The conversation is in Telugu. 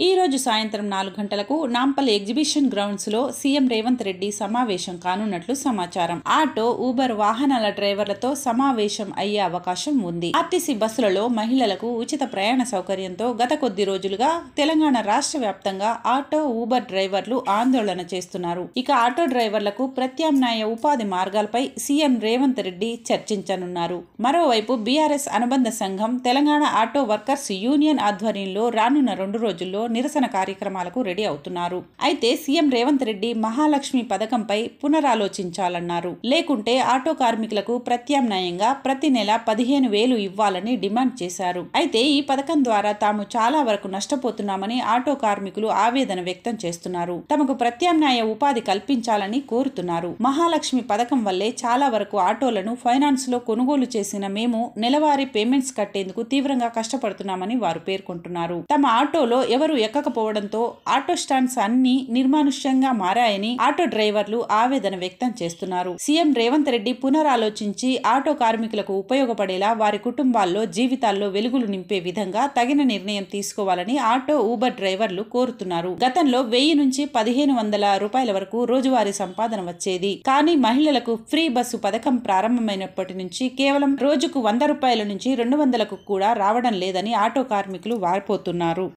ఈ రోజు సాయంత్రం 4 గంటలకు నాంపల్లి ఎగ్జిబిషన్ గ్రౌండ్స్ లో సీఎం రేవంత్ రెడ్డి సమావేశం కానున్నట్లు సమాచారం. ఆటో, ఊబర్ వాహనాల డ్రైవర్లతో సమావేశం అయ్యే అవకాశం ఉంది. ఆర్టీసీ బస్సులలో మహిళలకు ఉచిత ప్రయాణ సౌకర్యంతో గత కొద్ది రోజులుగా తెలంగాణ రాష్ట్ర వ్యాప్తంగా ఆటో, ఊబర్ డ్రైవర్లు ఆందోళన చేస్తున్నారు. ఇక ఆటో డ్రైవర్లకు ప్రత్యామ్నాయ ఉపాధి మార్గాలపై సీఎం రేవంత్ రెడ్డి చర్చించనున్నారు. మరోవైపు బీఆర్ఎస్ అనుబంధ సంఘం తెలంగాణ ఆటో వర్కర్స్ యూనియన్ ఆధ్వర్యంలో రానున్న 2 రోజుల్లో నిరసన కార్యక్రమాలకు రెడీ అవుతున్నారు. అయితే సీఎం రేవంత్ రెడ్డి మహాలక్ష్మి పథకంపై పునరాలోచించాలన్నారు. లేకుంటే ఆటో కార్మికులకు ప్రత్యామ్నాయంగా ప్రతి నెల 15,000 ఇవ్వాలని డిమాండ్ చేశారు. అయితే ఈ పథకం ద్వారా తాము చాలా వరకు నష్టపోతున్నామని ఆటో కార్మికులు ఆవేదన వ్యక్తం చేస్తున్నారు. తమకు ప్రత్యామ్నాయ ఉపాధి కల్పించాలని కోరుతున్నారు. మహాలక్ష్మి పథకం వల్లే చాలా వరకు ఆటోలను ఫైనాన్స్ లో కొనుగోలు చేసిన మేము నెలవారీ పేమెంట్స్ కట్టేందుకు తీవ్రంగా కష్టపడుతున్నామని వారు పేర్కొంటున్నారు. తమ ఆటోలో ఎవరు ఎక్కకపోవడంతో ఆటో స్టాండ్స్ అన్ని నిర్మానుష్యంగా మారాయని ఆటో డ్రైవర్లు ఆవేదన వ్యక్తం చేస్తున్నారు. సీఎం రేవంత్ రెడ్డి పునరాలోచించి ఆటో కార్మికులకు ఉపయోగపడేలా వారి కుటుంబాల్లో జీవితాల్లో వెలుగులు నింపే విధంగా తగిన నిర్ణయం తీసుకోవాలని ఆటో, ఊబర్ డ్రైవర్లు కోరుతున్నారు. గతంలో 1000 నుంచి 1500 రూపాయల వరకు రోజువారీ సంపాదన వచ్చేది. కానీ మహిళలకు ఫ్రీ బస్సు పథకం ప్రారంభమైనప్పటి నుంచి కేవలం రోజుకు 100 రూపాయల నుంచి 200లకు కూడా రావడం లేదని ఆటో కార్మికులు వారిపోతున్నారు.